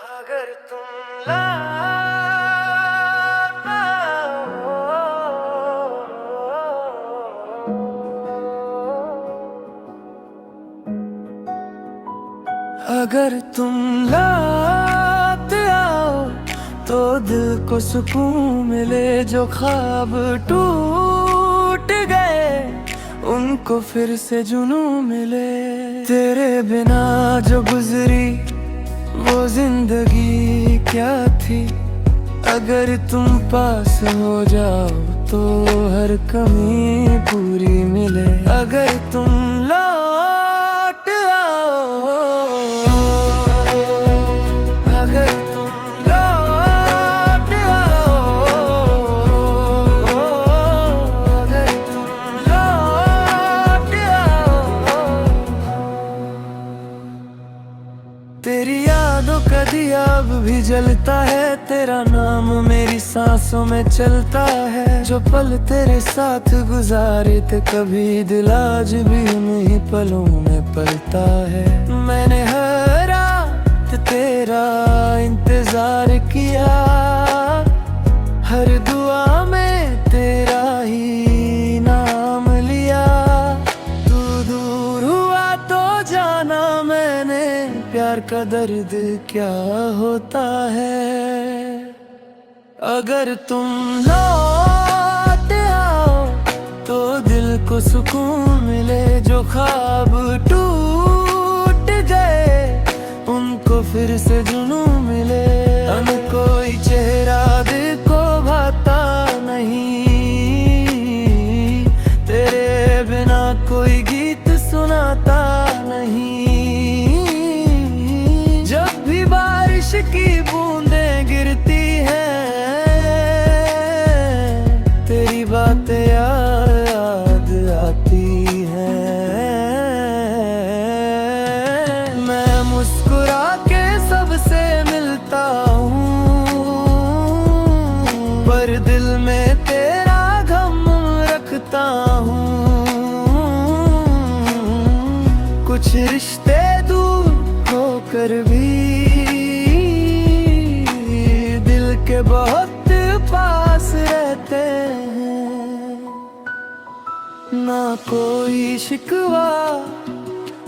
अगर तुम लौट अगर तुम लौट आओ तो दिल को सुकून मिले। जो ख्वाब टूट गए उनको फिर से जुनून मिले। तेरे बिना जो गुजरी वो जिंदगी क्या थी। अगर तुम पास हो जाओ तो हर कमी पूरी मिले। अगर तुम लौट आओ, अगर तुम लौट आओ, अगर तुम लौट आओ। तेरी यादों का दिया अब भी जलता है। तेरा नाम मेरी सांसों में चलता है। जो पल तेरे साथ गुजारे थे कभी दिल आज भी उन्हीं पलों में पलता है। मैंने हर रात तेरा इंतजार किया। हर दुआ में तेरा ही नाम लिया। तू दूर हुआ तो जाना मैंने प्यार का दर्द क्या होता है। अगर तुम लौट आओ तो दिल को सुकून मिले। जो ख्वाब टूट गए उनको फिर से जुनून मिले। हम कोई चेहरा दिल को भाता नहीं। तेरे बिना कोई गीत सुनाता नहीं। जब भी बारिश की बूंदें गिरती हैं तेरी बातें याद आती हैं। मैं मुस्कुरा के सबसे मिलता हूँ पर दिल में तेरा गम रखता हूँ। कुछ रिश्ते दूर होकर भी दिल के बहुत पास रहते हैं। ना कोई शिकवा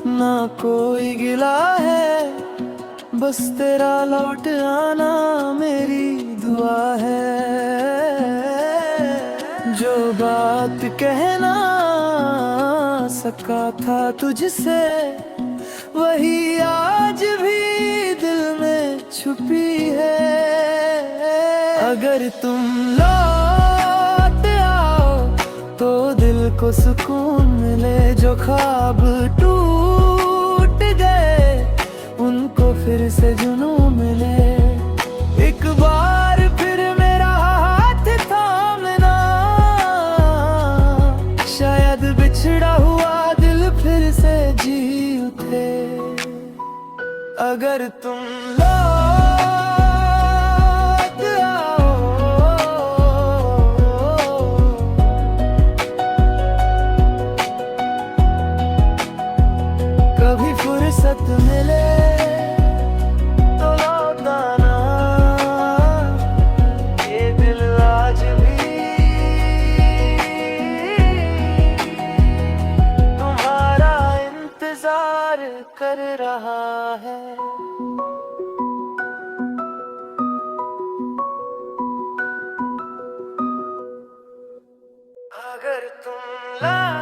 ना कोई गिला है। बस तेरा लौट आना मेरी दुआ है। जो बात कहना सका था तुझसे वही आज भी दिल में छुपी है। अगर तुम लौट आओ तो दिल को सुकून मिले। जो ख्वाब टूट गए उनको फिर से जुनून मिले। एक बार फिर मेरा हाथ थामना शायद बिछड़ा हुआ दिल फिर से जी उठे। अगर तुम लौट कभी फुर्सत मिले तो लौट आना। ये दिल आज भी तुम्हारा इंतजार कर रहा है। अगर तुम लौट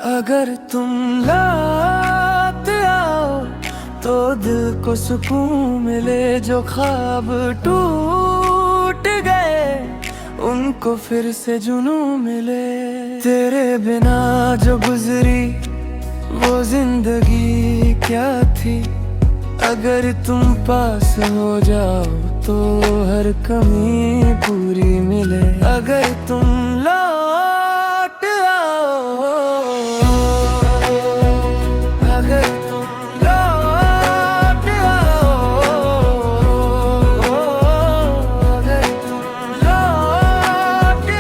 अगर तुम लौट आओ तो दिल को सुकून मिले। जो ख्वाब टूट गए उनको फिर से जुनून मिले। तेरे बिना जो गुजरी वो जिंदगी क्या थी। अगर तुम पास हो जाओ तो हर कमी पूरी मिले। अगर तुम लौट आओ, अगर तुम लौट आओ, अगर तुम लौट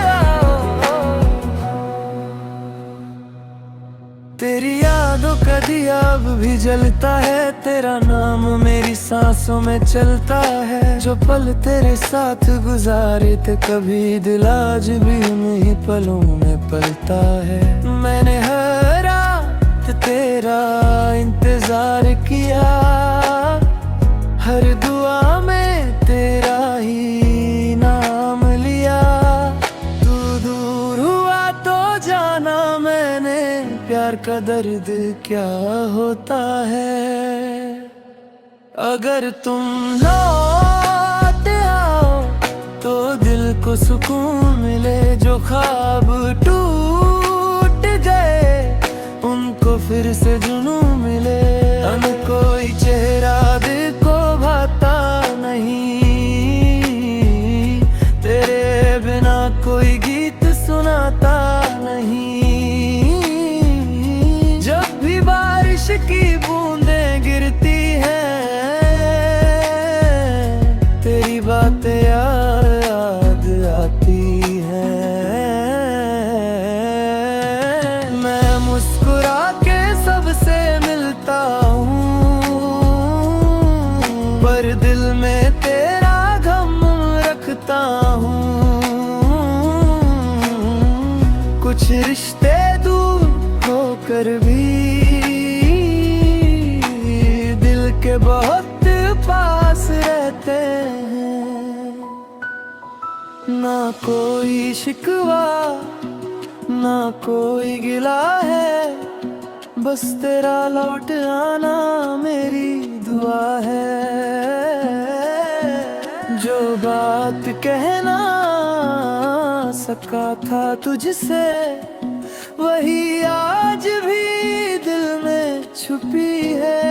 तेरा नाम मेरी सांसों में चलता है। जो पल तेरे साथ गुजारे थे कभी, दिल आज भी उन्हीं पलों में पलता है। मैंने हर रात तेरा इंतजार किया, हर दुआ में तेरा ही नाम लिया। तू दूर हुआ तो जाना मैंने, प्यार का दर्द क्या होता है। अगर तुम लौट आओ तो दिल को सुकून मिले। जो ख्वाब टूट गए उनको फिर से जुनून मिले। हम कोई चेहरा दिल को भाता नहीं, तेरे बिना कोई गीत सुनाता नहीं। जब भी बारिश की बूंदें गिरती हैं, तेरी बातें याद आती हैं। मैं मुस्कुरा के सबसे मिलता हूँ, पर दिल में तेरा गम रखता हूँ। कुछ रिश्ते दूर होकर भी दिल के बहुत पास रहते हैं। ना कोई शिकवा ना कोई गिला है, बस तेरा लौट आना मेरी दुआ है। जो बात कहना सका था तुझसे, वही आज भी दिल में छुपी है।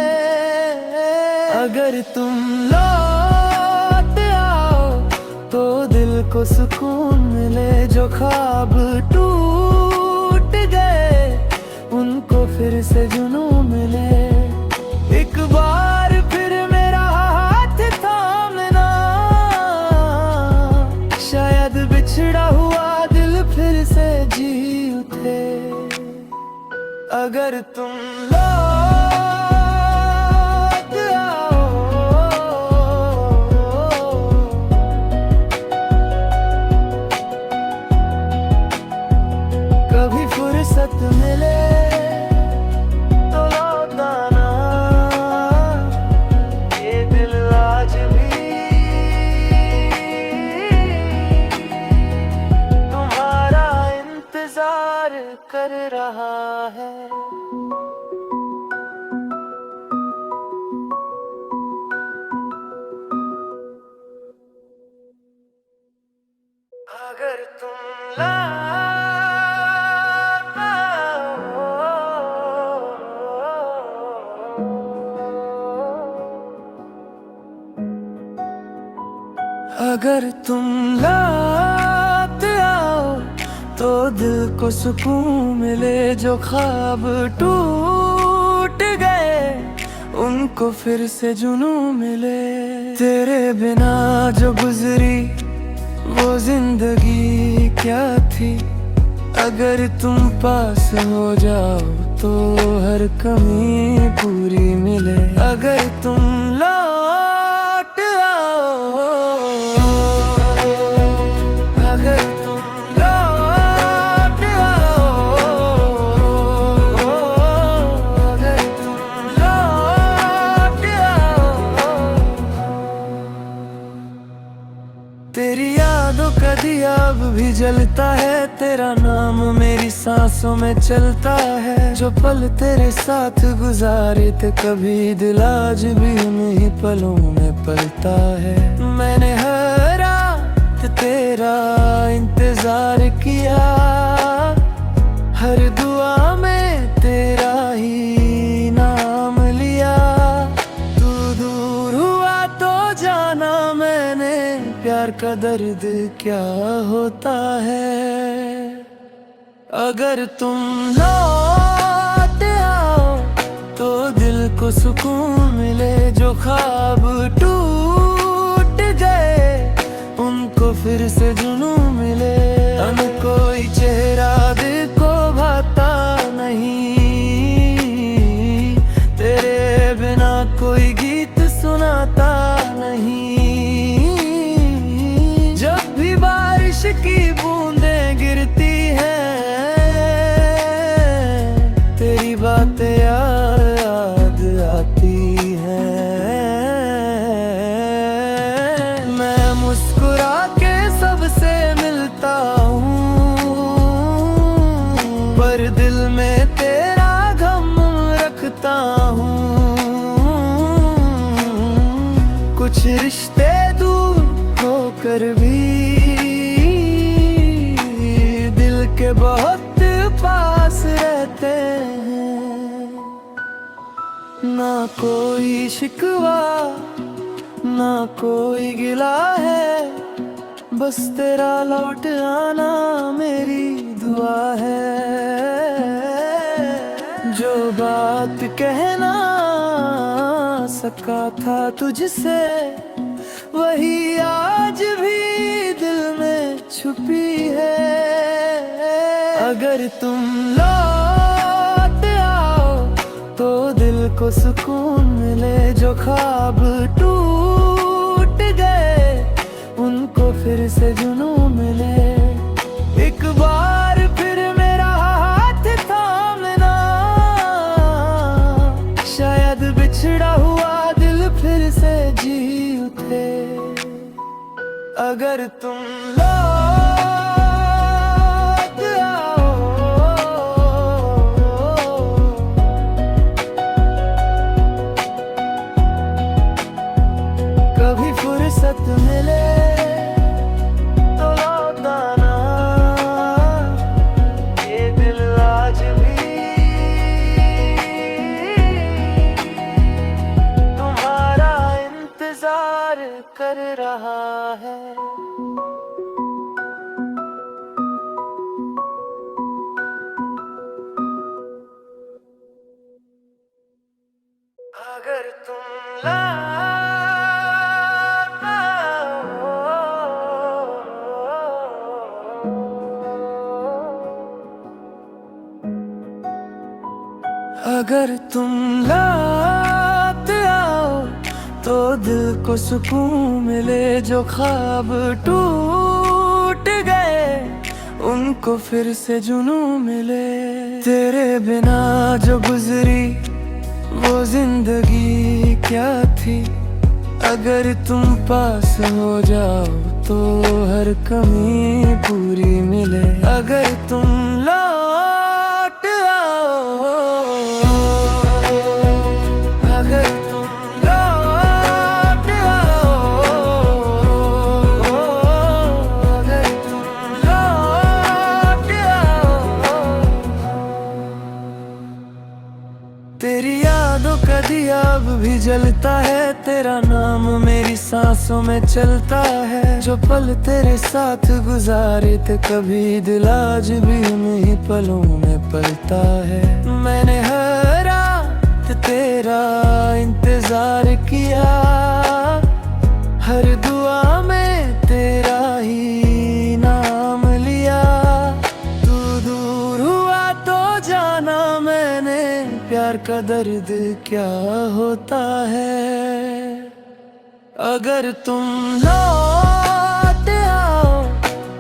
अगर तुम लौट आओ तो दिल को सुकून मिले। जो ख्वाब टूट गए उनको फिर से जुनून मिले। एक बार फिर मेरा हाथ थामना, शायद बिछड़ा हुआ दिल फिर से जी उठे। अगर तुम लौट आओ, कभी फुर्सत मिले तो लौट आना। ये दिल आज भी तुम्हारा इंतजार कर रहा है। अगर तुम लौट आओ, अगर तुम लौट आओ तो दिल को सुकून मिले। जो ख्वाब टूट गए उनको फिर से जुनून मिले। तेरे बिना जो गुजरी वो जिंदगी क्या थी। अगर तुम पास हो जाओ तो हर कमी पूरी मिले। अगर तुम लौट आओ, अगर तुम लौट आओ, अगर तुम लौट आओ। तेरी यादों का दिया अब भी जलता है। तेरा नाम मेरी सांसों में चलता है। जो पल तेरे साथ गुजारे थे कभी, दिल आज भी उन्हीं पलों में पलता है। मैंने हर रात तेरा इंतजार किया, हर दुआ में तेरा ही नाम लिया। तू दूर हुआ तो जाना मैंने, प्यार का दर्द क्या होता है। अगर तुम लौट आओ तो दिल को सुकून मिले। जो ख्वाब टूट गए उनको फिर से जुनून मिले। हम कोई चेहरा दिल को भाता नहीं, तेरे बिना कोई के बहुत पास रहते हैं। ना कोई शिकवा ना कोई गिला है, बस तेरा लौट आना मेरी दुआ है। जो बात कहना सका था तुझसे, वही आज भी दिल में छुपी है। अगर तुम लौट आओ तो दिल को सुकून मिले। जो ख्वाब टूट गए उनको फिर से जुनून मिले। एक बार फिर मेरा हाथ थामना, शायद बिछड़ा हुआ दिल फिर से जी उठे। अगर तुम लौट आओ, कभी फुर्सत मिले तो लौट आना। ये दिल आज भी तुम्हारा इंतजार कर रहा है। अगर तुम अगर तुम लौट आओ तो दिल को सुकून मिले। जो ख्वाब टूट गए उनको फिर से जुनून मिले। तेरे बिना जो गुजरी वो जिंदगी क्या थी। अगर तुम पास हो जाओ तो हर कमी पूरी मिले। अगर तुम लौट आओ, अगर तुम लौट आओ, अगर तुम लौट आओ। तेरी यादों का दिया अब भी जलता है। तेरा नाम मेरी सांसों में चलता है। जो पल तेरे साथ गुजारे थे कभी, दिल आज भी उन्हीं पलों में पलता है। मैंने हर रात तेरा इंतजार किया, हर दुआ में तेरा ही नाम लिया। तू दूर हुआ तो जाना मैंने प्यार का दर्द क्या होता है। अगर तुम लौट आओ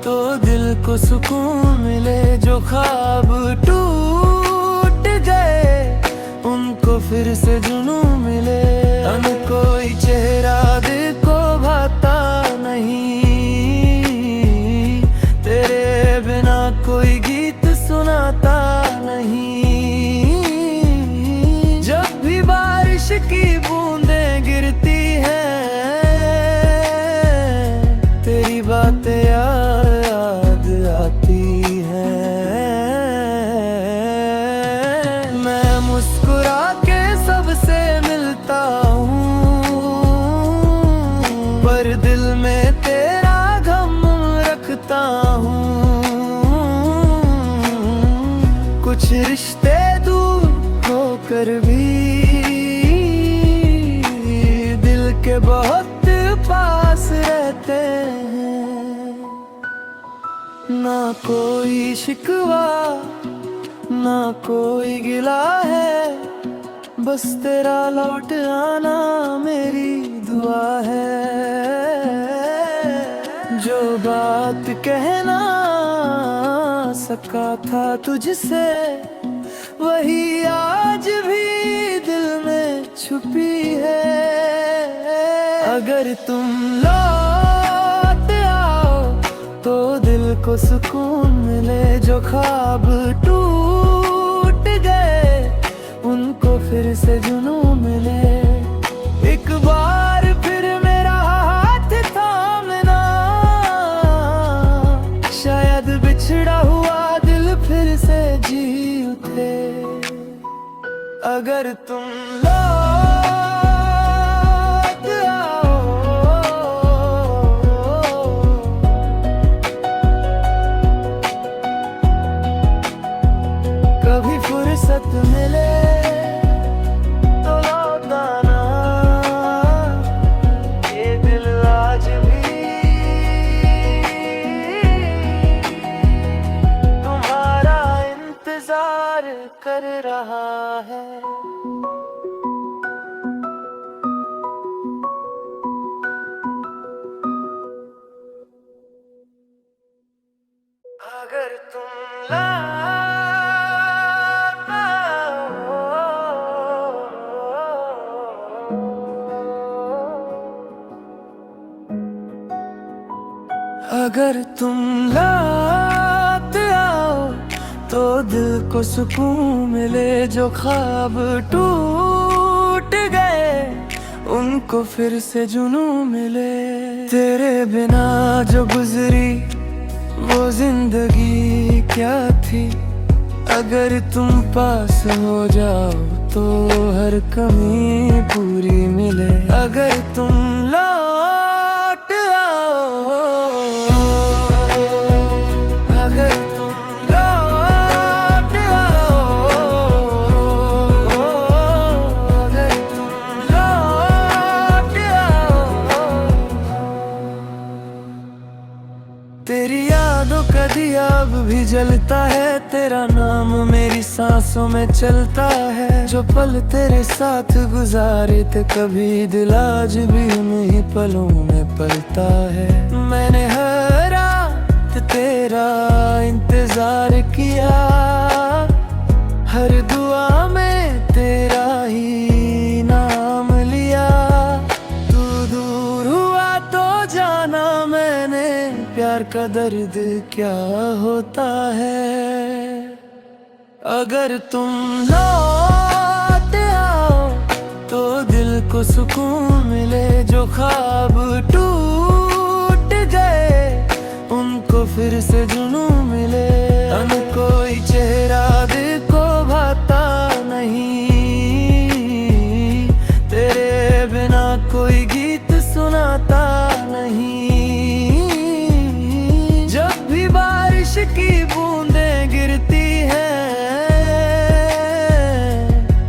तो दिल को सुकून मिले। जो ख्वाब टूट गए उनको फिर से जुनून मिले। हम कोई चेहरा दिल को भाता नहीं, तेरे बिना कोई गीत सुनाता नहीं। जब भी बारिश की बूंदें गिरती हैं, तेरी बातें याद आती हैं। मैं मुस्कुरा के सबसे मिलता हूँ, पर दिल में तेरा गम रखता हूँ। कुछ रिश्ते दूर होकर भी दिल के बहुत पास रहते हैं। ना कोई शिकवा ना कोई गिला है, बस तेरा लौट आना मेरी दुआ है। जो बात कहना सका था तुझसे, वही आज भी दिल में छुपी है। अगर तुम लौट आओ तो दिल को सुकून मिले। जो ख्वाब टूट गए उनको फिर से जुनून मिले। एक बार फिर मेरा हाथ थामना, शायद बिछड़ा हुआ दिल अगर तुम लौट आओ, कभी फुर्सत मिले तो लौट आना, ये दिल आज भी तुम्हारा इंतजार कर रहा है। अगर तुम लौट आओ, अगर तुम लौट आओ तो दिल को सुकून मिले, जो ख्वाब टूट गए उनको फिर से जुनून मिले। तेरे बिना जो गुजरी वो जिंदगी क्या थी, अगर तुम पास हो जाओ तो हर कमी पूरी मिले। अगर तुम लौट आओ, अगर तुम लौट आओ, अगर तुम लौट आओ, तेरी यादों का दिया अब भी जलता है, तेरा नाम मेरी सांसों में चलता है। जो पल तेरे साथ गुजारे थे कभी, दिल आज भी उन्हीं पलों में पलता है। मैंने हर रात तेरा इंतजार किया, हर दुआ में तेरा ही नाम लिया। तू दूर हुआ तो जाना मैंने प्यार का दर्द क्या होता है। अगर तुम लौट आओ तो दिल को सुकून मिले, जो ख्वाब टूट गए उनको फिर से जुनून मिले। हम कोई चेहरा दिल को भाता नहीं, तेरे बिना कोई गीत सुनाता नहीं। जब भी बारिश की बूंदें गिरती हैं,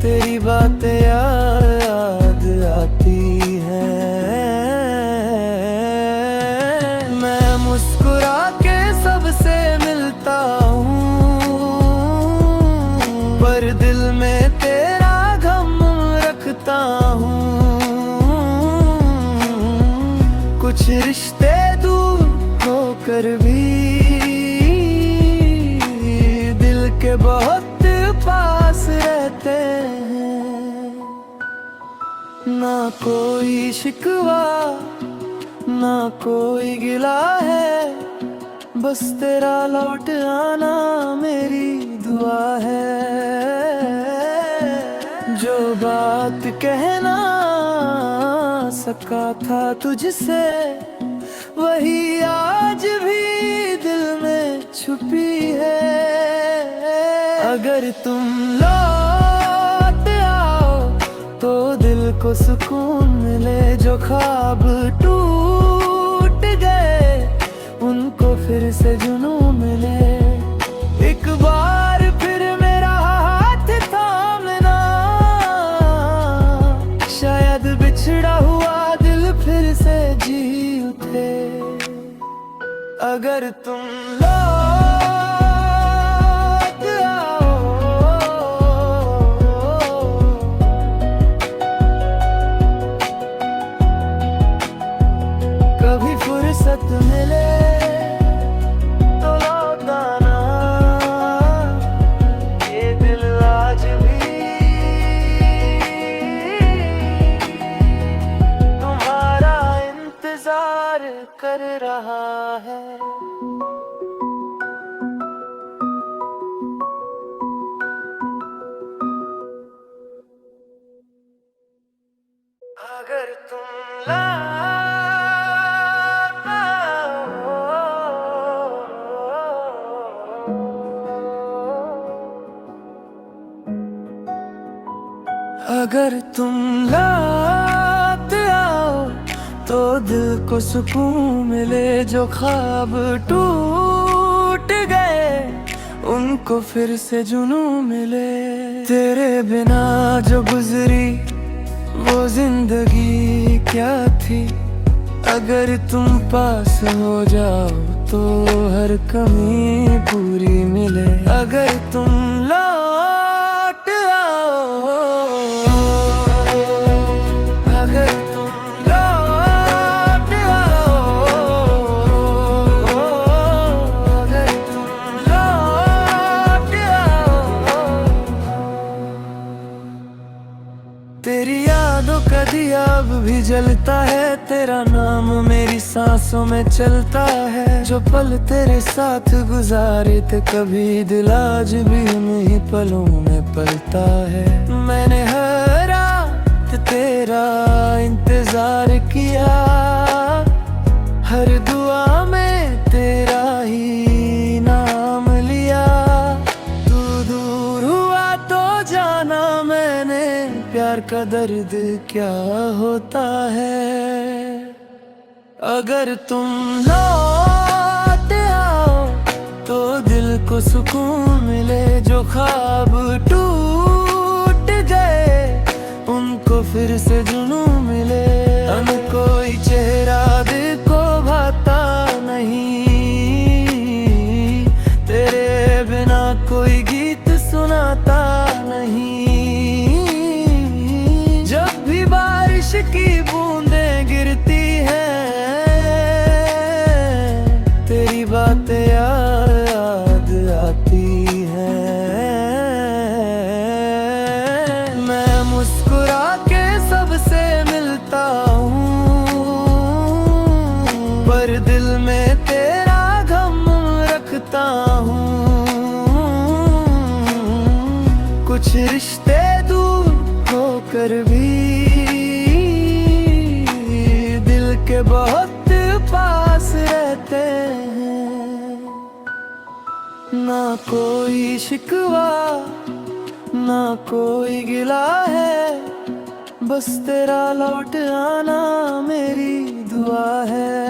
तेरी बातें याद आती हैं। मैं मुस्कुरा के सबसे मिलता हूँ, पर दिल में तेरा गम रखता हूँ। कुछ रिश्ते दूर होकर भी दिल के बहुत पास रहते हैं। ना कोई शिकवा ना कोई गिला है, बस तेरा लौट आना मेरी दुआ है। जो बात कहना सका था तुझसे, वही आज भी दिल में छुपी है। अगर तुम लौट आओ तो दिल को सुकून मिले, जो ख्वाब टूट गए उनको फिर से जुनून मिले। एक बार फिर मेरा हाथ थामना, शायद बिछड़ा हुआ दिल फिर से जी उठे। अगर तुम लौट आओ, कभी फुर्सत मिले तो लौट आना, ये दिल आज भी तुम्हारा इंतजार कर रहा है। अगर तुम लौट आओ, अगर तुम लौट आओ तो दिल को सुकून मिले, जो ख्वाब टूट गए उनको फिर से जुनून मिले। तेरे बिना जो गुजरी वो जिंदगी क्या थी, अगर तुम पास हो जाओ तो हर कमी पूरी मिले। अगर तुम लौट आओ, अगर तुम लौट आओ, अगर तुम लौट आओ। तेरी यादों का दिया अब भी जलता है, तेरा नाम मेरी सांसों में चलता है। जो पल तेरे साथ गुजारे थे कभी, दिल आज भी उन्हीं पलों में पलता है। मैंने हर रात तेरा इंतजार किया, हर दुआ में तेरा ही नाम लिया। तू दूर हुआ तो जाना मैंने प्यार का दर्द क्या होता है। अगर तुम लौट आओ तो दिल को सुकून मिले, जो ख्वाब टूट गए उनको फिर से जुनून मिले। हम कोई चेहरा दिल को भाता नहीं, तेरे बिना कोई गीत सुनाता नहीं। जब भी बारिश की बूंदें गिरती हैं, तेरी बातें याद आती हैं। मैं मुस्कुरा के सबसे मिलता हूँ, पर दिल में तेरा गम रखता हूँ। कुछ रिश्ते दूर होकर भी दिल के बहुत पास रहते हैं। ना कोई शिकवा ना कोई गिला है, बस तेरा लौट आना मेरी दुआ है।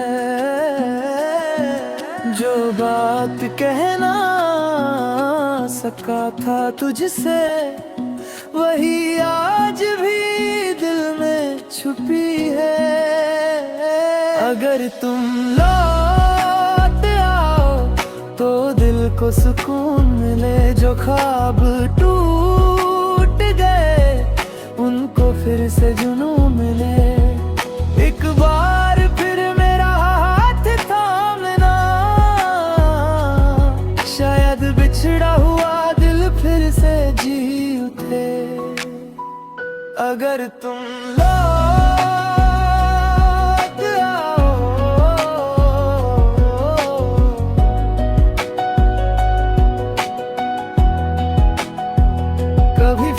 जो बात कहना सका था तुझसे, वही आज भी दिल में छुपी है। अगर तुम लौट आओ तो दिल को सुकून मिले, जो ख्वाब टूट गए उनको फिर से जुनून मिले। एक बार फिर मेरा हाथ थामना, शायद बिछड़ा हुआ दिल फिर से जी उठे। अगर तुम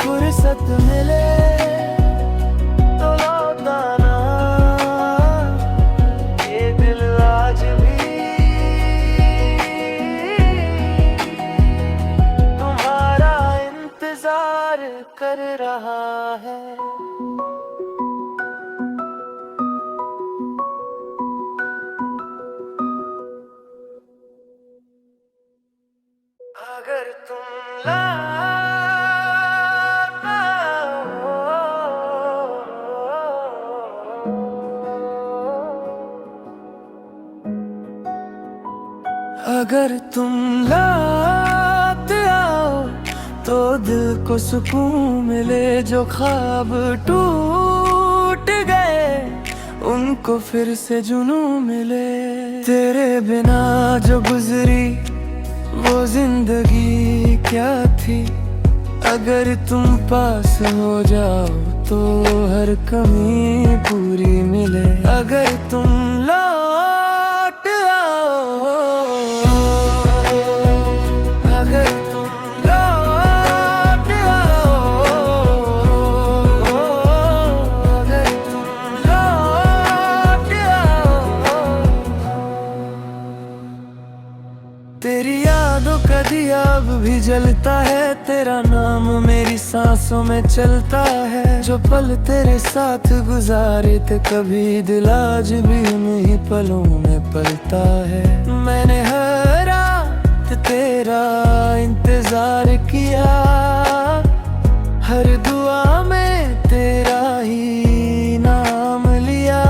फुर्सत मिले तो लौट आना, ये दिल आज भी तुम्हारा इंतजार कर रहा है। अगर तुम अगर तुम लौट आओ तो दिल को सुकून मिले, जो ख्वाब टूट गए उनको फिर से जुनून मिले। तेरे बिना जो गुजरी वो जिंदगी क्या थी, अगर तुम पास हो जाओ तो हर कमी पूरी मिले। अगर तुम लौट आओ, अगर तुम लौट आओ, अगर तुम लौट आओ। तेरी यादों का दिया अब भी जलता है, तेरा नाम मेरी सांसों में चलता है। जो पल तेरे साथ गुजारे थे कभी, दिल आज भी उन्हीं पलों में पलता है। मैंने हर रात तेरा इंतजार किया, हर दुआ में तेरा ही नाम लिया।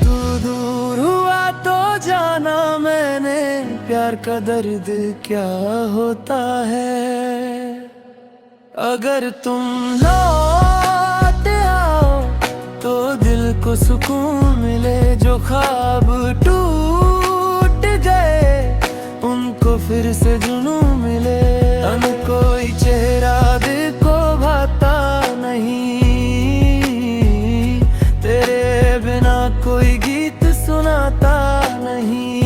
तू दूर हुआ तो जाना मैंने, प्यार का दर्द क्या होता है। अगर तुम लौट आओ तो दिल को सुकून मिले, जो ख्वाब टूट गए उनको फिर से जुनून मिले। कोई चेहरा दिल को भाता नहीं, तेरे बिना कोई गीत सुनाता नहीं।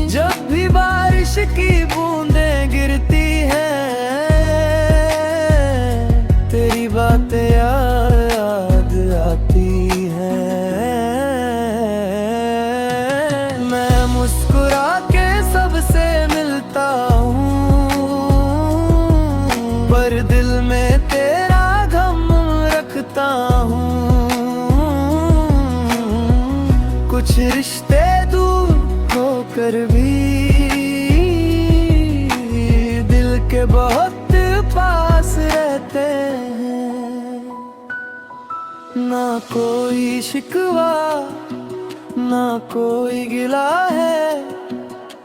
जब भी बारिश की बूंदें गिरती हैं, तेरी बातें याद आती हैं। मैं मुस्कुरा के सबसे मिलता हूँ, पर दिल में तेरा गम रखता हूँ। कुछ रिश्ते दूर होकर भी दिल के बहुत पास रहते हैं। ना कोई शिकवा ना कोई गिला है,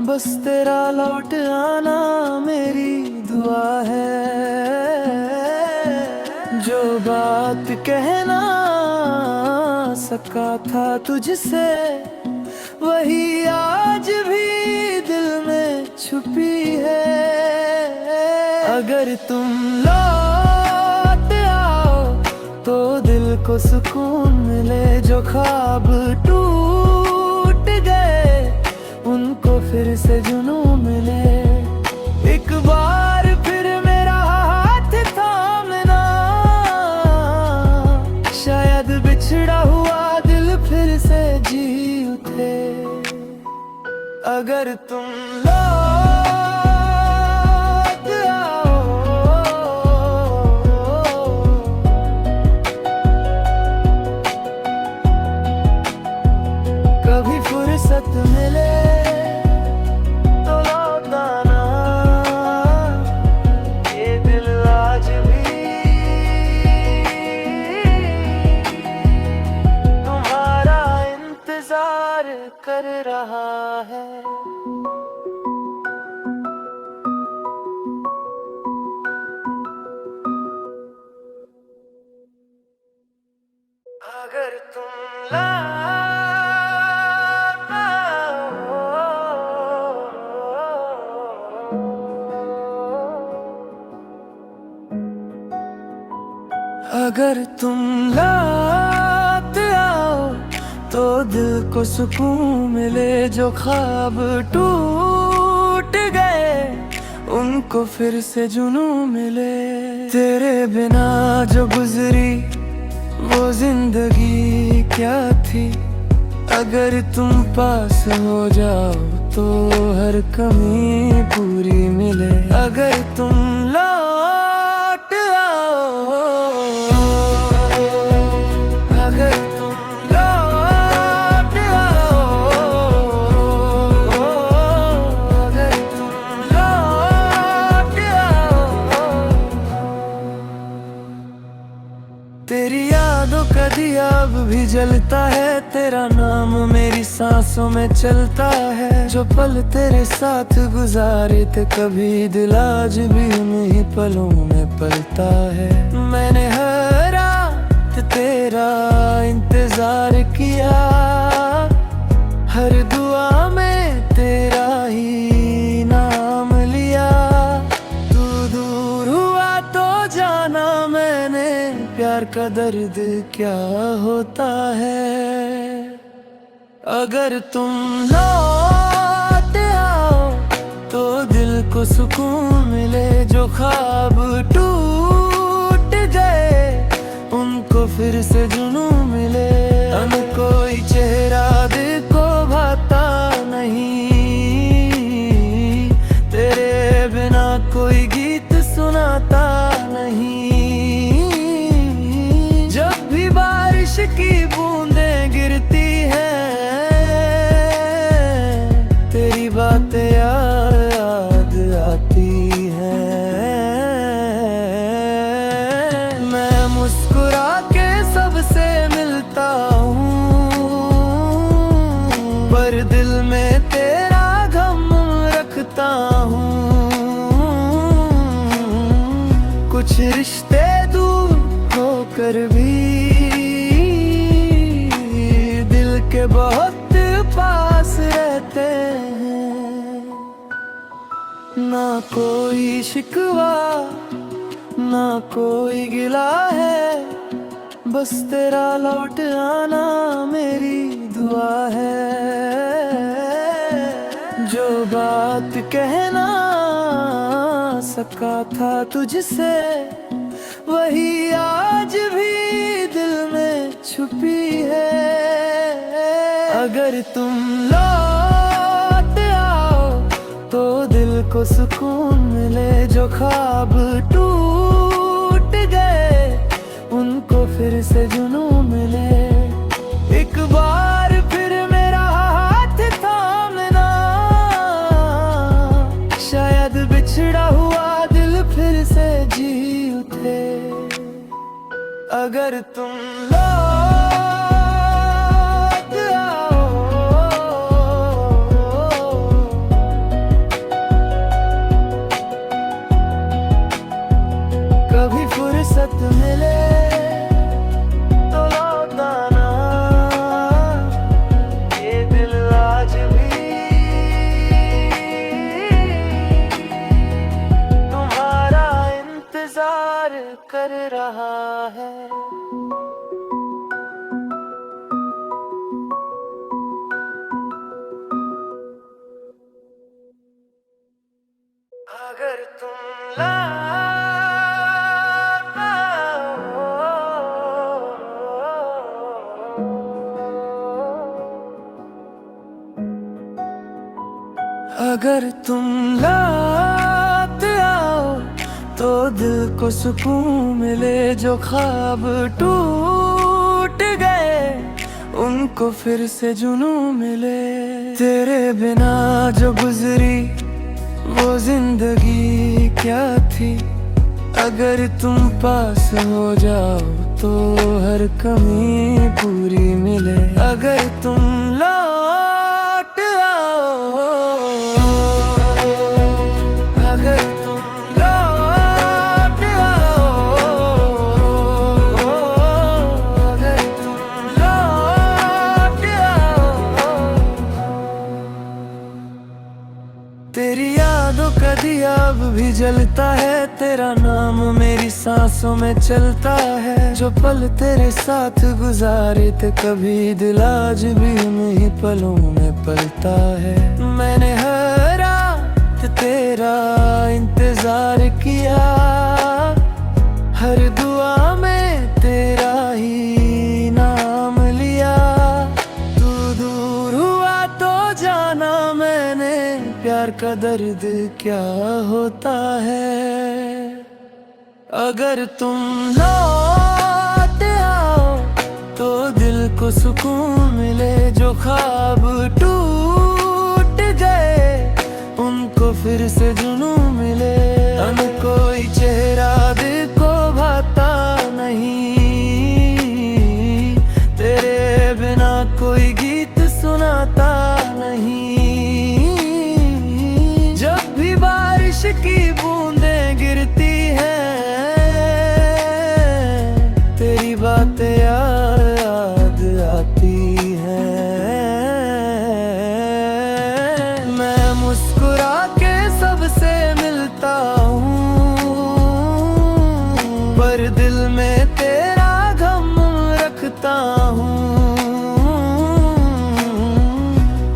बस तेरा लौट आना मेरी दुआ है। जो बात कहना सका था तुझसे, वही आज भी दिल में छुपी है। अगर तुम लौट आओ तो दिल को सुकून मिले, जो ख्वाब टूट गए उनको फिर से जुनून मिले। एक बार फिर मेरा हाथ थामना, शायद बिछड़ा हुआ दिल फिर से जी उठे। अगर तुम लौट आओ, कभी फुर्सत मिले तो लौट आना। ये दिल आज भी तुम्हारा इंतजार कर रहा है। अगर तुम लौट आओ, अगर तुम लौट आओ तो दिल को सुकून मिले, जो ख्वाब टूट गए उनको फिर से जुनून मिले। तेरे बिना जो गुजरी वो जिंदगी क्या थी, अगर तुम पास हो जाओ तो हर कमी पूरी मिले। अगर तुम लौट आओ, अगर तुम लौट आओ, अगर तुम लौट आओ। तेरी यादों का दिया अब भी जलता है, तेरा नाम मेरी सांसों में चलता है। जो पल तेरे साथ गुजारे थे कभी, दिल आज भी उन्हीं पलों में पलता है। मैंने हर रात तेरा इंतजार किया, हर दुआ में तेरा ही नाम लिया। तू दूर हुआ तो जाना मैंने, प्यार का दर्द क्या होता है। अगर तुम लौट आओ तो दिल को सुकून मिले, जो ख्वाब टूट गए उनको फिर से जुनून मिले। कोई चेहरा दिल को भाता नहीं, तेरी बातें याद आती हैं। मैं मुस्कुरा के सबसे मिलता हूँ, पर दिल में तेरा गम रखता हूँ। कुछ रिश्ते दूर होकर भी दिल के बहुत पास रहते हैं। ना कोई शिकवा ना कोई गिला है, बस तेरा लौट आना मेरी दुआ है। जो बात कहना सका था तुझसे, वही आज भी दिल में छुपी है। अगर तुम लौट आओ तो दिल को सुकून मिले। जो ख्वाब टूट गए उनको फिर से जुनून मिले। एक बार फिर मेरा हाथ थामना, शायद बिछड़ा हुआ दिल फिर से जी उठे। अगर तुम कभी फुर्सत मिले तो लौट आना। ये दिल आज भी तुम्हारा इंतजार कर रहा है। अगर तुम अगर तुम लौट आओ तो दिल को सुकून मिले। जो ख्वाब टूट गए उनको फिर से जुनून मिले। तेरे बिना जो गुजरी वो जिंदगी क्या थी। अगर तुम पास हो जाओ तो हर कमी पूरी मिले। अगर तुम लौट आओ, अगर तुम लौट आओ, अगर तुम लौट आओ। तेरी यादों का दिया अब भी जलता है। तेरा नाम मेरी सांसों में चलता है। जो पल तेरे साथ गुजारे थे कभी, दिल आज भी उन्हीं पलों में पलता है। मैंने हर रात तेरा इंतजार किया, हर दुआ में तेरा ही नाम लिया। तू दूर हुआ तो जाना मैंने प्यार का दर्द क्या होता है। अगर तुम लौट आओ तो दिल को सुकून मिले। जो ख्वाब टूट गए उनको फिर से जुनून मिले। अन कोई चेहरा दिल को भाता नहीं, तेरे बिना कोई गीत सुनाता नहीं। जब भी बारिश की बूंदें गिरती हैं, तेरी बातें याद आती हैं। मैं मुस्कुरा के सबसे मिलता हूँ, पर दिल में तेरा गम रखता हूँ।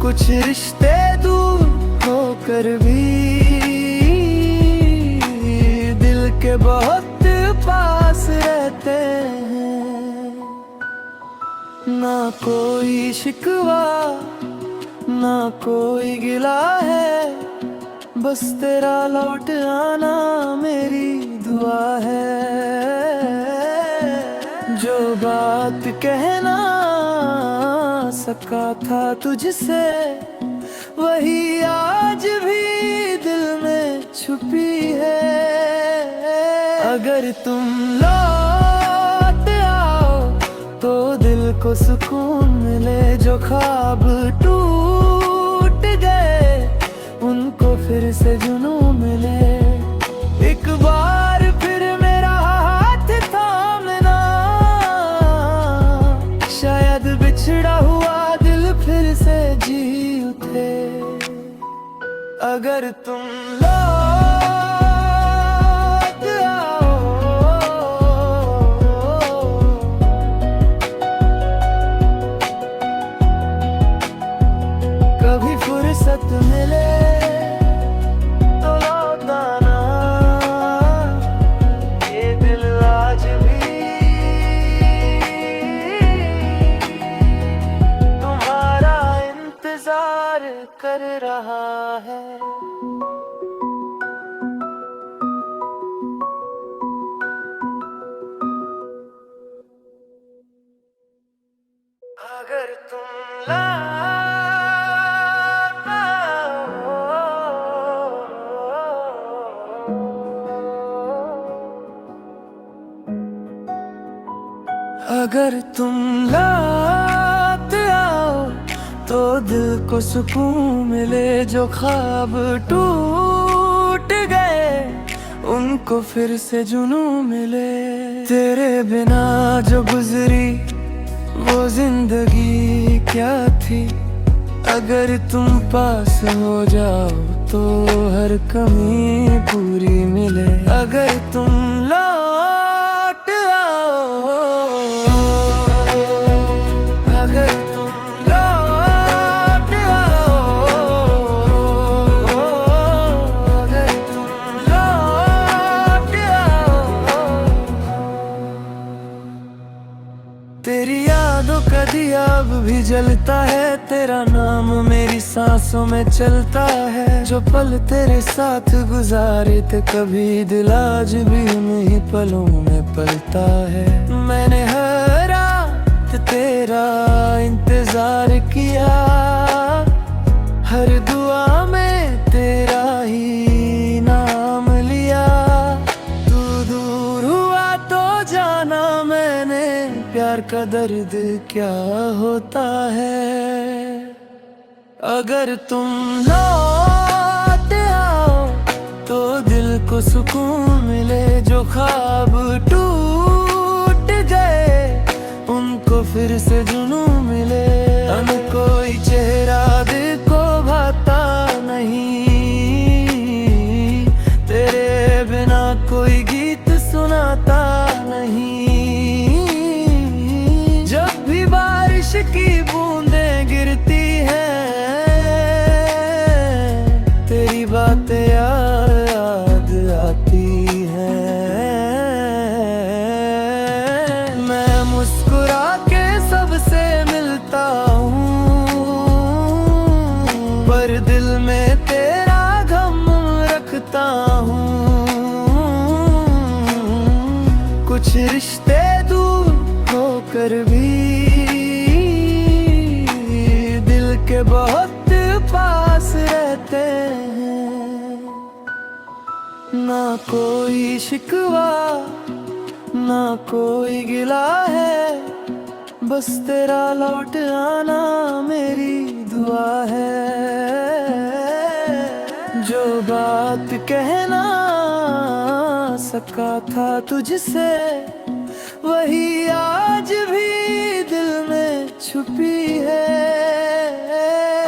कुछ रिश्ते दूर होकर भी दिल के बहुत पास रहते हैं। ना कोई शिकवा ना कोई गिला है, बस तेरा लौट आना मेरी दुआ है। जो बात कहना सका था तुझसे, वही अगर तुम लौट आओ तो दिल को सुकून मिले, जो ख्वाब टूट गए उनको फिर से जुनून मिले। एक बार फिर मेरा हाथ थामना, शायद बिछड़ा हुआ दिल फिर से जी उठे। अगर तुम लौट आओ, कभी फुर्सत मिले तो लौट आना, ये दिल आज भी तुम्हारा इंतजार कर रहा है। अगर तुम अगर तुम लौट आओ तो दिल को सुकून मिले, जो ख्वाब टूट गए उनको फिर से जुनून मिले। तेरे बिना जो गुजरी वो जिंदगी क्या थी, अगर तुम पास हो जाओ तो हर कमी पूरी मिले। अगर तुम लौट आओ, अगर तुम लौट आओ, अगर तुम लौट आओ, तेरी यादों का दिया अब भी जलता है, तेरा नाम मेरी सांसों में चलता है। जो पल तेरे साथ गुजारे थे कभी, दिल आज भी उन्हीं पलों में पलता है। मैंने हर रात तेरा इंतजार किया, हर दुआ में तेरा ही नाम लिया। तू दूर हुआ तो जाना मैंने प्यार का दर्द क्या होता है। अगर तुम लौट आओ तो दिल को सुकून मिले, जो ख्वाब टूट गए उनको फिर से जुनून मिले। हम कोई चेहरा दिल को भाता नहीं, तेरे बिना कोई गीत सुनाता नहीं। जब भी बारिश की बूंदें गिरती हैं, तेरी बातें याद आती हैं। मैं मुस्कुरा के सबसे मिलता हूँ, पर दिल में तेरा गम रखता हूँ। कुछ रिश्ते दूर होकर भी दिल के बहुत पास रहते हैं। ना कोई शिकवा ना कोई गिला है, बस तेरा लौट आना मेरी दुआ है। जो बात कहना सका था तुझसे, वही आज भी दिल में छुपी है।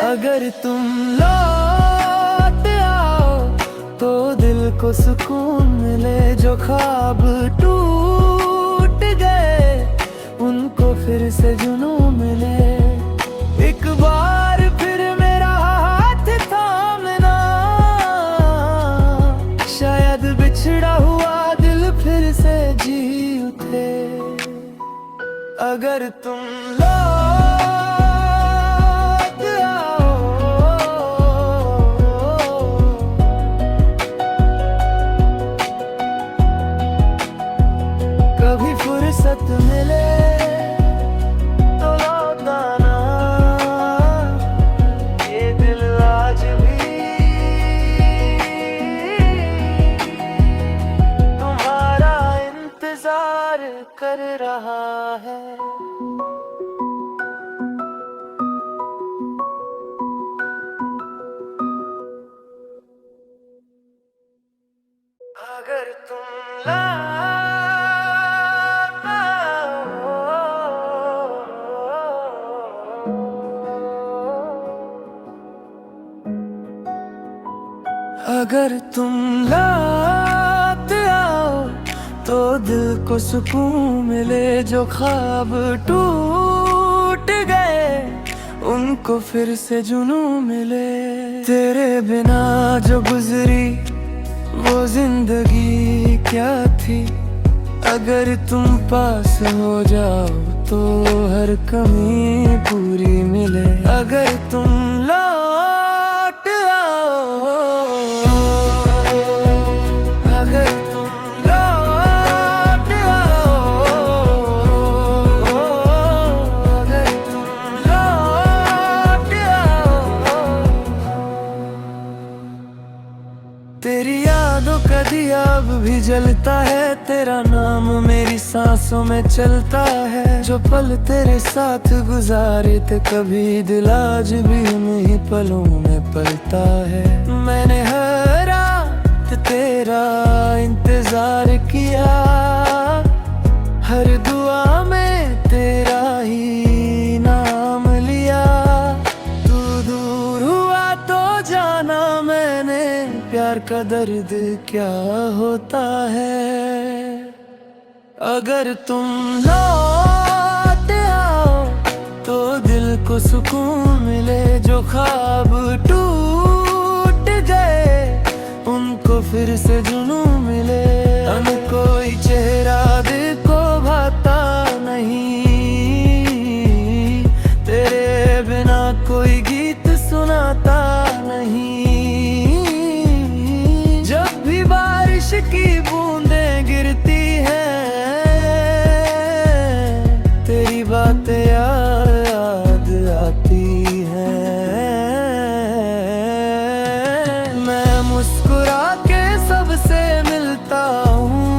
अगर तुम लौट आओ तो दिल को सुकून मिले, जो ख्वाब टूट गए उनको फिर से जुनून मिले। एक बार फिर मेरा हाथ थामना, शायद बिछड़ा हुआ दिल फिर से जी उठे। अगर तुम लौट आओ, कभी फुर्सत मिले तो लौट आना, ये दिल आज भी तुम्हारा अगर तुम लौट आओ तो दिल को सुकून मिले, जो ख्वाब टूट गए उनको फिर से जुनून मिले। तेरे बिना जो गुजरी वो जिंदगी क्या थी, अगर तुम पास हो जाओ तो हर कमी पूरी मिले। अगर तुम लौट आओ, अगर तुम लौट आओ, अगर तुम लौट आओ। तेरी यादों का दिया अब भी जलता है, तेरा नाम मेरी सांसों में चलता है। जो पल तेरे साथ गुजारे थे कभी, दिल आज भी उन्हीं पलों में पलता है। मैंने हर रात तेरा इंतजार किया, हर दुआ में तेरा ही नाम लिया। तू दूर हुआ तो जाना मैंने प्यार का दर्द क्या होता है। अगर तुम लौट आओ तो दिल को सुकून मिले, जो ख्वाब टूट गए उनको फिर से जुनून मिले। हम कोई चेहरा दिल को भाता नहीं, तेरे बिना कोई गीत सुनाता नहीं। जब भी बारिश की बूंदें गिरती हैं, तेरी बातें याद आती हैं। मैं मुस्कुरा के सबसे मिलता हूँ,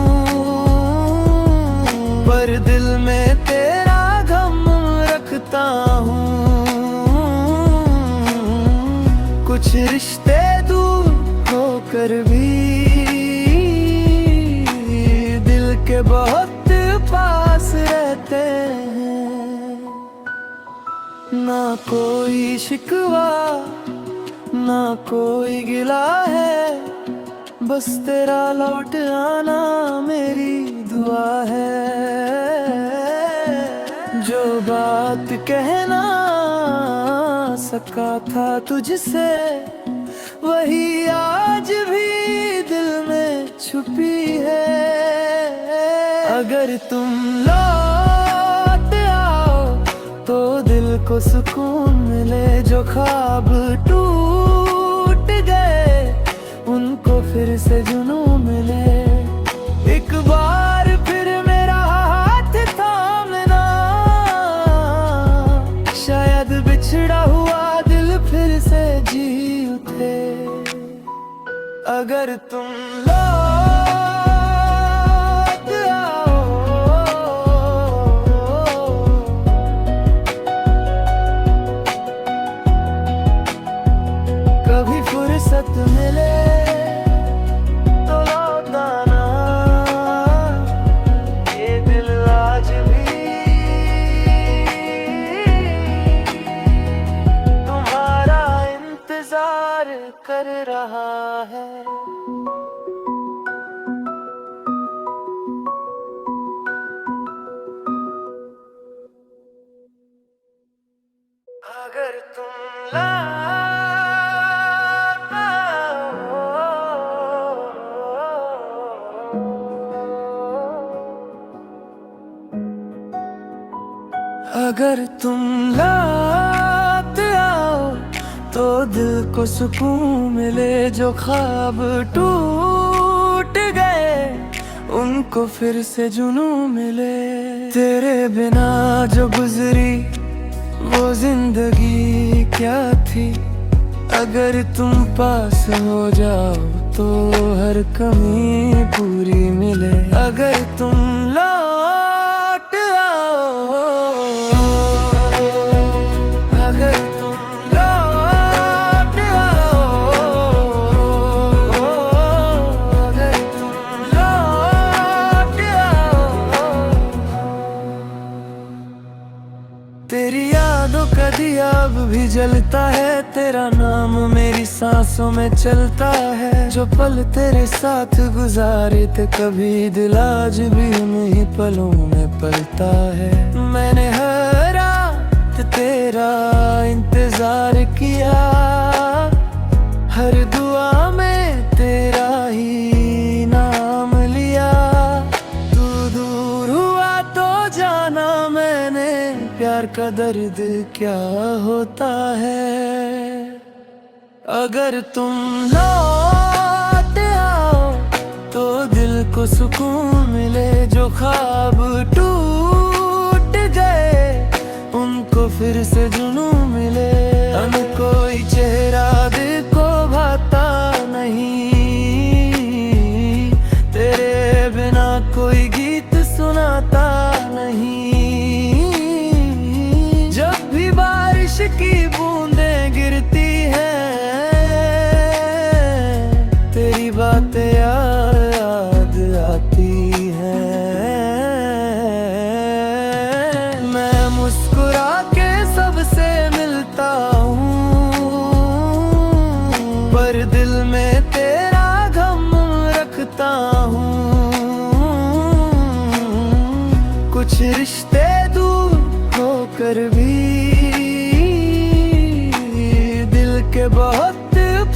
पर दिल में तेरा गम रखता हूँ। कुछ रिश्ते दूर होकर भी दिल के बहुत पास रहते हैं। ना कोई शिकवा ना कोई गिला है, बस तेरा लौट आना मेरी दुआ है। जो बात कहना सका था तुझसे, वही आज भी दिल में छुपी है। अगर तुम लौट आओ तो दिल को सुकून मिले, जो ख्वाब टूट गए उनको फिर से जुनून मिले। एक बार फिर मेरा हाथ थामना, शायद बिछड़ा हुआ दिल फिर से जी उठे। अगर तुम लौट आओ, कभी फुर्सत मिले तो लौट आना। ये दिल आज भी तुम्हारा इंतजार कर रहा है। अगर तुम लौट आओ, अगर तुम लौट आओ तो दिल को सुकून मिले, जो ख्वाब टूट गए उनको फिर से जुनून मिले। तेरे बिना जो गुजरी वो जिंदगी क्या थी, अगर तुम पास हो जाओ तो हर कमी पूरी मिले। अगर तुम लौट आओ, अगर तुम लौट आओ, अगर तुम लौट आओ। तेरी यादों का दिया अब भी जलता है, तेरा नाम मेरी सांसों में चलता है। जो पल तेरे साथ गुजारे थे कभी, दिल आज भी उन्हीं पलों में पलता है। मैंने हर रात तेरा इंतजार किया, हर दुआ में तेरा ही नाम लिया। तू दूर हुआ तो जाना मैंने, प्यार का दर्द क्या होता है। अगर तुम लौट आओ तो दिल को सुकून मिले। जो ख्वाब टूट गए उनको फिर से जुनून मिले। हम कोई चेहरा दिल को भाता नहीं, तेरे बिना कोई गीत सुनाता नहीं। जब भी बारिश की बूंदें गिरती हैं, तेरी बातें याद आती हैं। मैं मुस्कुरा के सबसे मिलता हूँ, पर दिल में तेरा गम रखता हूँ। कुछ रिश्ते दूर होकर भी दिल के बहुत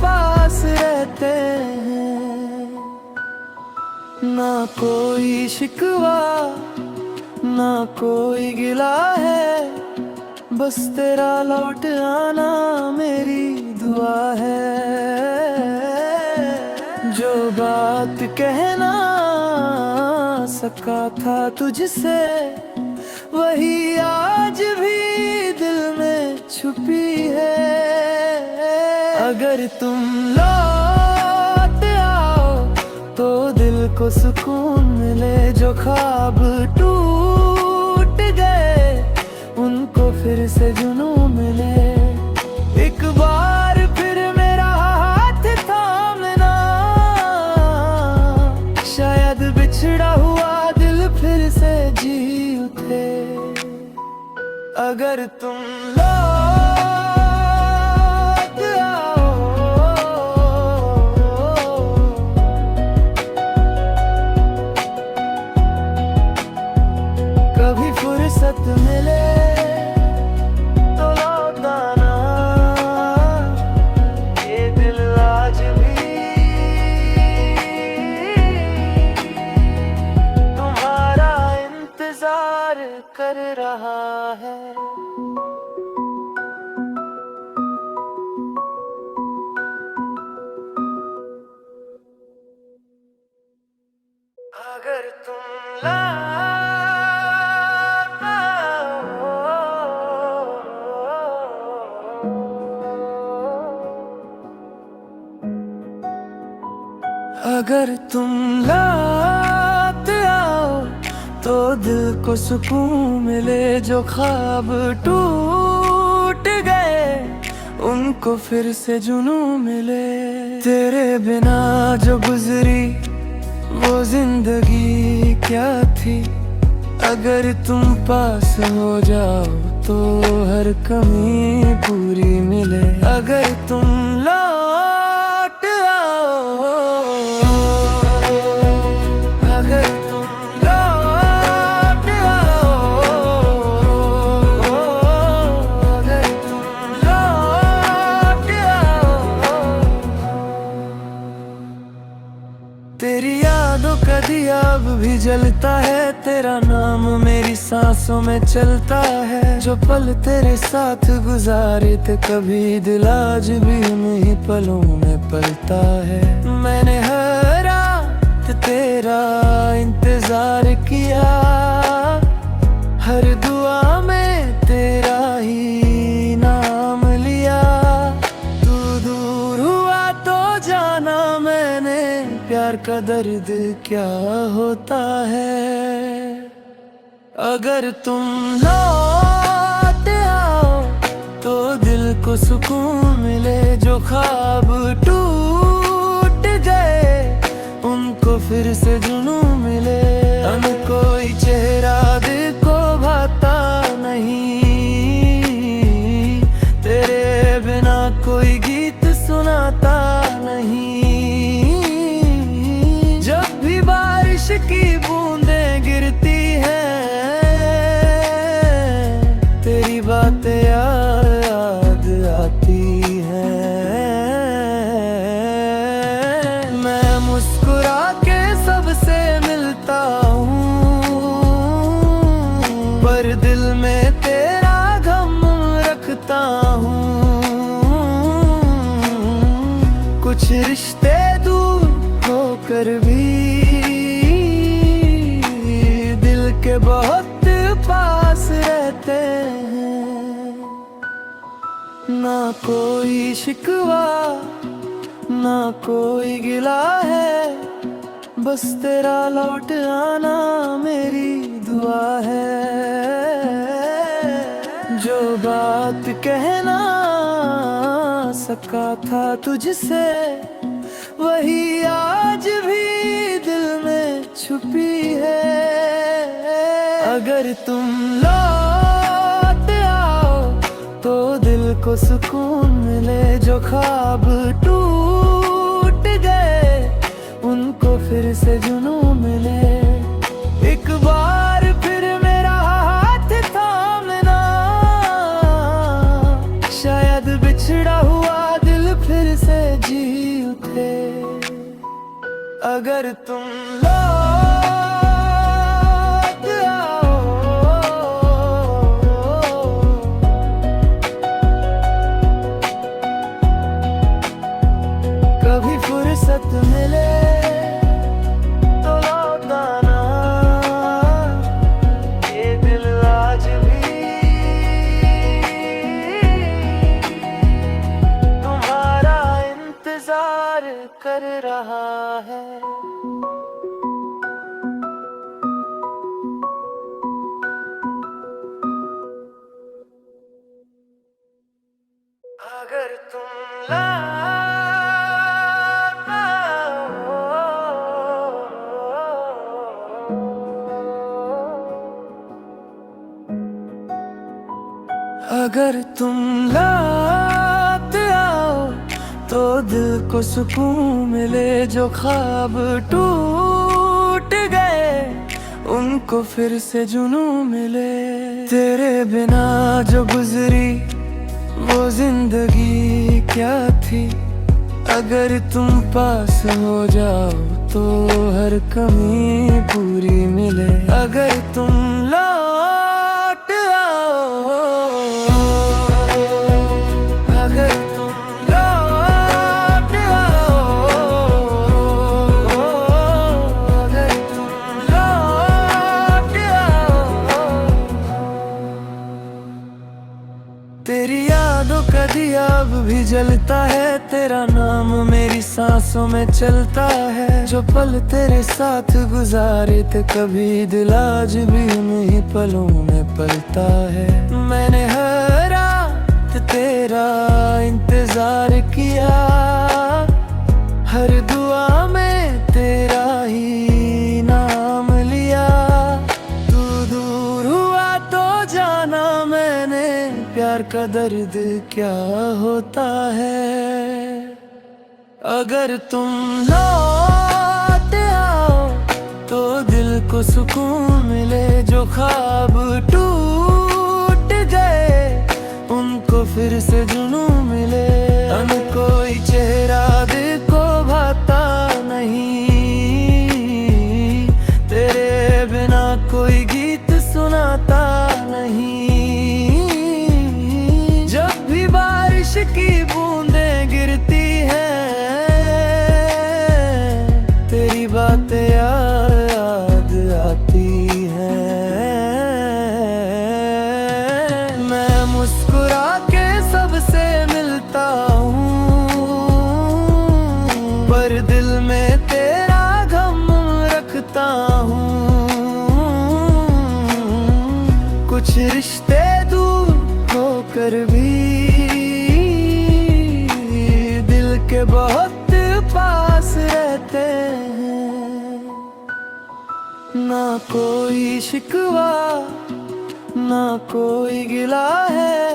पास रहते हैं। ना कोई शिकवा ना कोई गिला है, बस तेरा लौट आना मेरी दुआ है। जो बात कहना सका था तुझसे, वही आज भी दिल में छुपी है। अगर तुम लौट आओ तो दिल को सुकून मिले। जो ख्वाब टूट गए उनको फिर से जुनून मिले। एक बार फिर मेरा हाथ थामना, शायद बिछड़ा हुआ दिल फिर से जी उठे। अगर तुम कभी फुर्सत मिले तो लौट आना, ये दिल आज भी तुम्हारा इंतजार कर रहा है। अगर तुम अगर तुम लौट आओ तो दिल को सुकून मिले। जो ख्वाब टूट गए उनको फिर से जुनून मिले। तेरे बिना जो गुजरी वो जिंदगी क्या थी। अगर तुम पास हो जाओ तो हर कमी पूरी मिले। अगर तुम लौट आओ, अगर तुम लौट आओ, अगर तुम लौट आओ। तेरी यादों का दिया अब भी जलता है। तेरा नाम मेरी सांसों में चलता है। जो पल तेरे साथ गुजारे थे कभी, दिल आज भी उन्हीं पलों में पलता है। मैंने हर रात तेरा इंतजार किया, हर दुआ में तेरा ही नाम लिया। तू दूर हुआ तो जाना मैंने, प्यार का दर्द क्या होता है। अगर तुम लौट आओ तो दिल को सुकून मिले। जो ख्वाब टूट गए उनको फिर से जुनून मिले। हम कोई चेहरा दिल को भाता नहीं, तेरे बिना कोई गीत मुस्कुरा के सबसे मिलता हूँ, पर दिल में तेरा गम रखता हूँ। कुछ रिश्ते दूर होकर भी दिल के बहुत पास रहते हैं। ना कोई शिकवा ना कोई गिला है, बस तेरा लौट आना मेरी दुआ है। जो बात कहना सका था तुझसे, वही आज भी दिल में छुपी है। अगर तुम लौट आओ तो दिल को सुकून मिले। जो ख्वाब टूट गए उनको फिर से जुनून मिले। एक बार फिर मेरा हाथ थामना, शायद बिछड़ा हुआ दिल फिर से जी उठे। अगर तुम कभी फुर्सत मिले तो लौट आना, ये दिल आज भी तुम्हारा इंतजार कर रहा है। अगर तुम अगर तुम लौट आओ तो दिल को सुकून मिले। जो ख्वाब टूट गए उनको फिर से जुनून मिले। तेरे बिना जो गुजरी वो जिंदगी क्या थी। अगर तुम पास हो जाओ तो हर कमी पूरी मिले। अगर तुम लौट आओ, अगर तुम लौट आओ, अगर तुम लौट आओ। तेरी यादों का दिया अब भी जलता है। तेरा नाम मेरी सांसों में चलता है। जो पल तेरे साथ गुजारे थे कभी, दिल आज भी उन्हीं पलों में पलता है। मैंने हर रात तेरा इंतजार किया, हर दुआ में तेरा ही नाम लिया। तू दूर हुआ तो जाना मैंने प्यार का दर्द क्या होता है। अगर तुम लौट आओ तो दिल को सुकून मिले। जो ख्वाब टूट गए उनको फिर से जुनून मिले। हम कोई चेहरा दिल को भाता नहीं, तेरे बिना कोई गीत सुनाता नहीं। जब भी बारिश की बूंदें गिरती हैं, तेरी बातें याद आती हैं। मैं मुस्कुरा के सबसे मिलता हूँ, पर दिल में तेरा गम रखता हूँ। कुछ रिश्ते दूर होकर भी दिल के बहुत पास रहते हैं। ना कोई शिकवा ना कोई गिला है,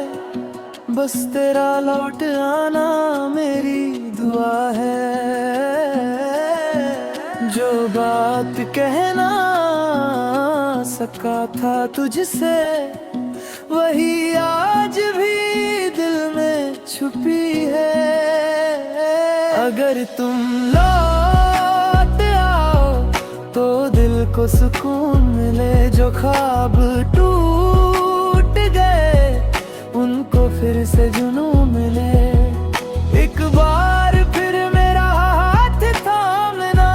बस तेरा लौट आना मेरी दुआ है। जो बात कहना सका था तुझसे, वही आज भी दिल में छुपी है। अगर तुम लौट तो दिल को सुकून मिले। जो ख्वाब टूट गए उनको फिर से जुनून मिले। एक बार फिर मेरा हाथ थामना,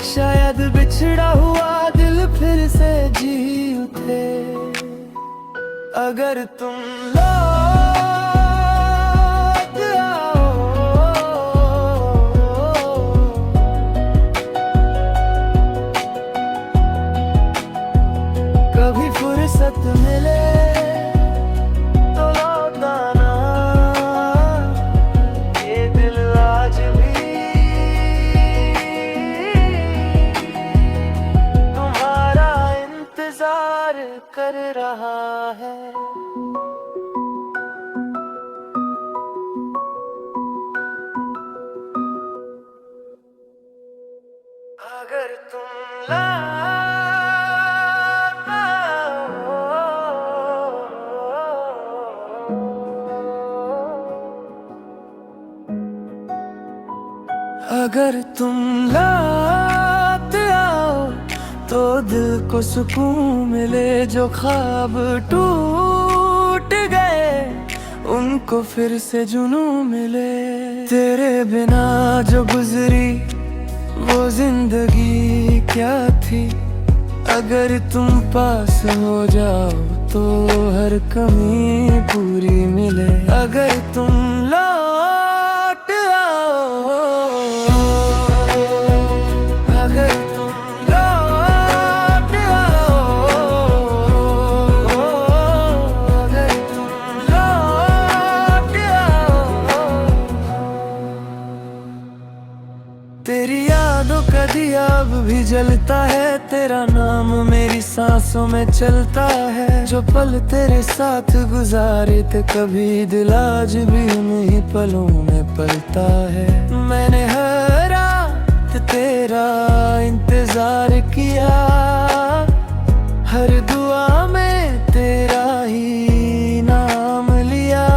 शायद बिछड़ा हुआ दिल फिर से जी उठे। अगर तुम लौट आओ, कभी फुर्सत मिले तो लौट आना। ये दिल आज भी तुम्हारा इंतजार कर रहा है। अगर तुम अगर तुम लौट आओ तो दिल को सुकून मिले। जो ख्वाब टूट गए उनको फिर से जुनून मिले। तेरे बिना जो गुजरी वो जिंदगी क्या थी। अगर तुम पास हो जाओ तो हर कमी पूरी मिले। अगर तुम लौट आओ, अगर तुम लौट आओ, अगर तुम लौट आओ। तेरी यादों का दिया अब भी जलता है। तेरा नाम मेरी सांसों में चलता है। जो पल तेरे साथ गुजारे थे कभी, दिल आज भी उन्हीं पलों में पलता है। मैंने हर रात तेरा इंतजार किया, हर दुआ में तेरा ही नाम लिया।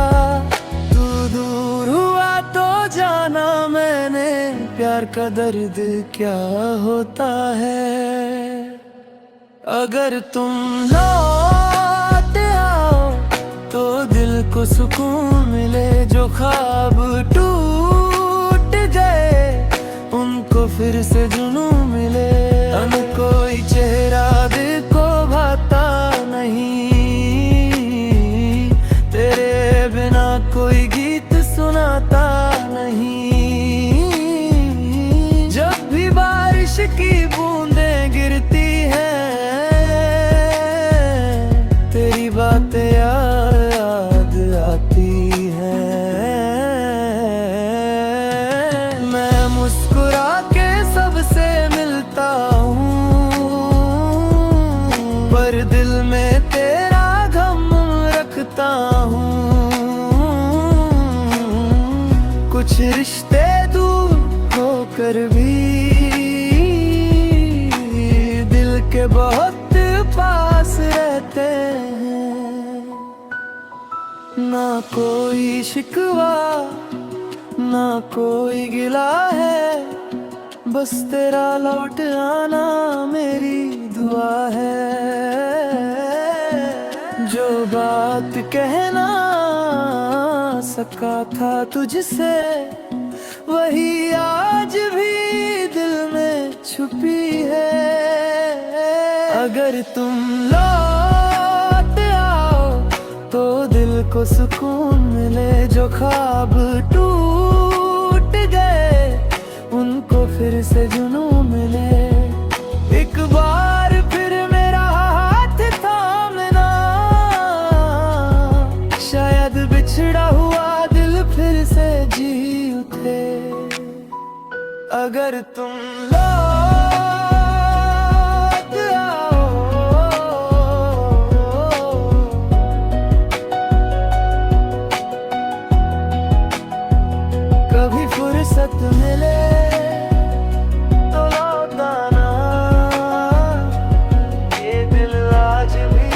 तू दूर हुआ तो जाना मैंने प्यार का दर्द क्या होता है। अगर तुम लौट आओ तो दिल को सुकून मिले। जो ख्वाब टूट गए उनको फिर से जुनून मिले। अन कोई चेहरा दिल को भाता नहीं, तेरे बिना कोई गीत सुनाता नहीं। जब भी बारिश की बूंदें गिरती हैं, तेरी बातें याद आती हैं। मैं मुस्कुरा के सबसे मिलता हूँ, पर दिल में तेरा गम रखता हूँ। कुछ रिश्ते दूर होकर भी दिल के बहुत पास रहते हैं। ना कोई शिकवा ना कोई गिला है, बस तेरा लौट आना मेरी दुआ है। जो बात कहना सका था तुझसे, वही आज भी दिल में छुपी है। अगर तुम लौट आओ तो दिल को सुकून मिले। जो ख्वाब टूट गए उनको फिर से जुनून मिले। एक बार फिर मेरा हाथ थामना, शायद बिछड़ा हुआ दिल फिर से जी उठे। अगर तुम लौट आओ, कभी फुर्सत मिले तो लौट आना। ये दिल आज भी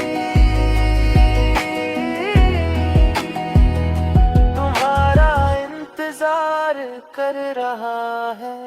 तुम्हारा इंतजार कर रहा है।